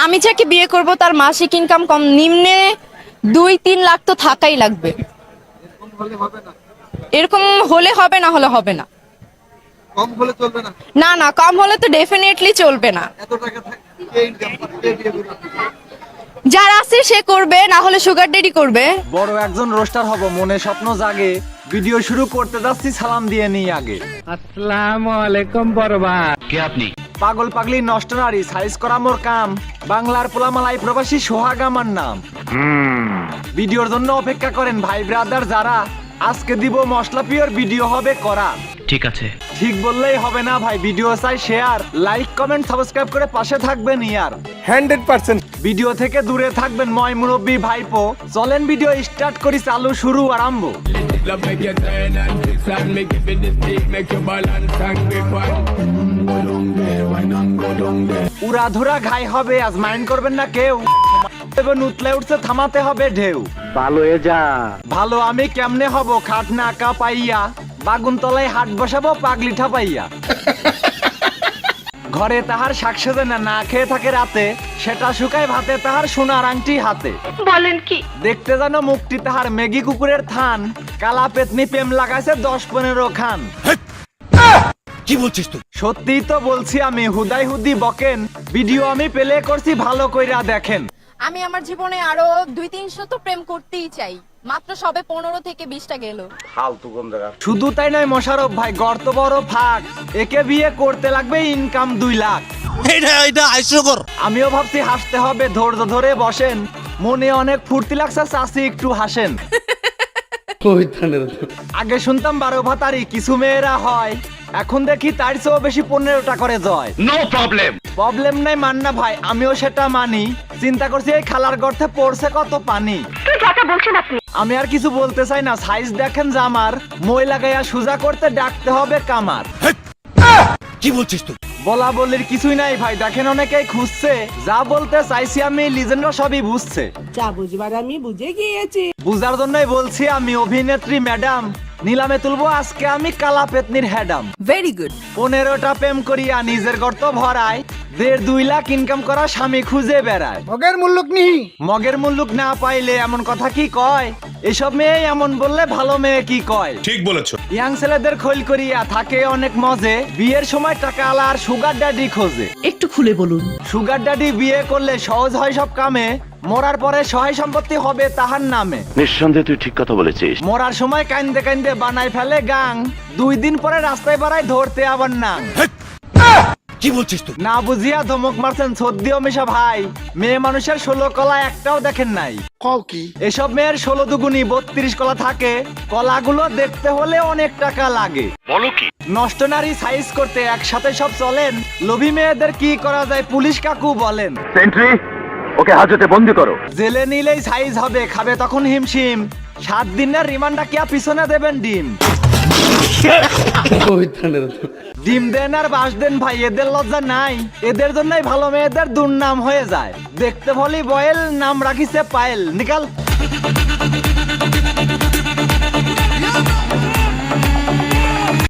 আমি যাকে বিয়ে করব তার মাসিক ইনকাম কম নিম্নে 2-3 লাখ তো থাকাই লাগবে। এরকম হলে হবে, না হলে হবে না। কম হলে চলবে না। না না, কম হলে তো ডেফিনেটলি চলবে না। এত টাকা কে ইনকাম করে, কে বিয়ে করবে? যার আছে সে করবে, না হলে সুগার ডেডি করবে। বড় একজন রোস্টার হব মনে স্বপ্ন জাগে, ভিডিও শুরু করতে যাচ্ছি সালাম দিয়ে নিই আগে। আসসালামু আলাইকুম বরবাদ। কে আপনি? পাগল পাগলি নষ্ট নারী সাইজ করা মোর কাম, বাংলার পোলামালাই প্রবাসী সোহাগ আমার নাম। ভিডিওর জন্য অপেক্ষা করেন ভাই ব্রাদার যারা, আজকে দিব মশলা পিওর ভিডিও হবে করা। ঠিক আছে। ঠিক বললেই হবে না ভাই, ভিডিও চাই শেয়ার, লাইক কমেন্ট সাবস্ক্রাইব করে পাশে থাকবেন ইয়ার। 100% ভিডিও থেকে দূরে থাকবেন ময় মুরব্বী ভাইপো, চলেন ভিডিও স্টার্ট করি, চালু শুরু আরম্ভ। Love make you turn and twist and make it with the stick, make you balance and grip on. Go down there, why not go down there? উড়াধুরা ঘাই হবে আজ মাইন্ড করবেন না কেউ, উতলে উঠছে থামাতে হবে ঢেউ। ভালো হয়ে যা। ভালো আমি কেমনে হব খাট না কা পাইয়া, বাগুন তলায় হাট বসাবো পাগলি ঠাপাইয়া। ঘরে তাহার শাক সেজে না, না খেয়ে থাকে রাতে, সেটা শুকায় ভাতে তাহার সোনার আংটি হাতে। বলেন কি? দেখতে জানো মুখটি তাহার মেগি কুকুরের থান, কালা পেতনি প্রেম লাগাইছে 10-15 খান। কি বলছিস তুই? সত্যিই তো বলছি আমি, হুদাই হুদি বকেন, ভিডিও আমি পেলে করছি ভালো কইরা দেখেন। আমি আমার জীবনে আরো 200-300 তো প্রেম করতেই চাই, মাত্র সবে 15 থেকে 20টা গেল। শুধু তাই নয় মোশারফ ভাই, গর্ত বড় ফাঁক, একে বিয়ে করতে লাগবে ইনকাম 2 লাখ। এটা হাস্যকর। আমিও ভাবছি হাসতে হবে, ধৈর্য ধরে বসেন, মনে অনেক ফুর্তি লাগছে চাচি একটু হাসেন। আগে শুনতাম 12 ভাতারি কিছু মেয়েরা হয়, এখন দেখি তার চেয়েও বেশি 15টা করে জয়। No problem. প্রবলেম নাই মান্না ভাই, আমিও সেটা মানি, চিন্তা করছি এই খালার গর্তে পড়ছে কত পানি। আমি আর কিছু বলতে চাই না, সাইজ দেখেন জামার, মই লাগাইয়া সুজা করতে ডাকতে হবে কামার। কি বলছিস তুই? বলা বলির কিছুই নাই ভাই, দেখেন অনেকেই খুঁজছে, যা বলতে চাইছি আমি লিজেন্ডরা সবই বুঝছে। যা বুঝবার আমি বুঝে গিয়েছি। বুঝার জন্যই বলছি আমি অভিনেত্রী ম্যাডাম, নিলামে তুলবো আজকে আমি কালা পেতনির হেডাম। Very good. 15টা প্রেম করিয়া নিজের গর্ত ভরায়, 1.5-2 লাখ ইনকাম করা স্বামী খুঁজে বেড়ায়। মগের মূল্যক নিহি। মগের মুল্লুক না পাইলে এমন কথা কি কয়, এসব মেয়ে এমন বললে ভালো মেয়ে কি কয়। ঠিক বলেছো। ইয়াং ছেলেদের খৈল করিয়া থাকে অনেক মজে, বিয়ের সময় টাকা আলা আর সুগার ড্যাডি খোঁজে। একটু খুলে বলুন। সুগার ড্যাডি বিয়ে করলে সহজ হয় সব কামে, মরার পরে সহায় সম্পত্তি হবে তাহার নামে। নিঃসন্দেহে তুই ঠিক কথা বলেছিস। মরার সময় কান্দে কান্দে বানাই ফেলে গাং, 2 দিন পরে রাস্তায় বাড়ায় ধরতে আবার নাং। কি বলছিস তুই? না বুঝিয়া ধমক মারছেন সদ্যিও মিশা ভাই, মেয়ে মানুষের 16 কলা একটাও দেখেন নাই। কও কি? এসব মেয়ের 16 দুগুনি 32 কলা থাকে, কলাগুলো দেখতে হলে অনেক টাকা লাগে। বলো কি? নষ্ট নারী সাইজ করতে একসাথে সব চলেন, লোভী মেয়েদের কি করা যায় পুলিশ কাকু বলেন। সেন্ট্রি, ওকে হাজতে বন্দি করো। জেলে নিলেই সাইজ হবে, খাবে তখন হিমশিম, 7 দিনের রিমান্ডা কিয়া পিছনে দেবেন ডিম। ডিম দেন আর বাস দেন ভাই, এদের লজ্জা নাই, এদের জন্যই ভালো মেয়েদের দুর্নাম হয়ে যায়। দেখতে ভলি বয়েল, নাম রাখিছে পায়েল, নিকাল।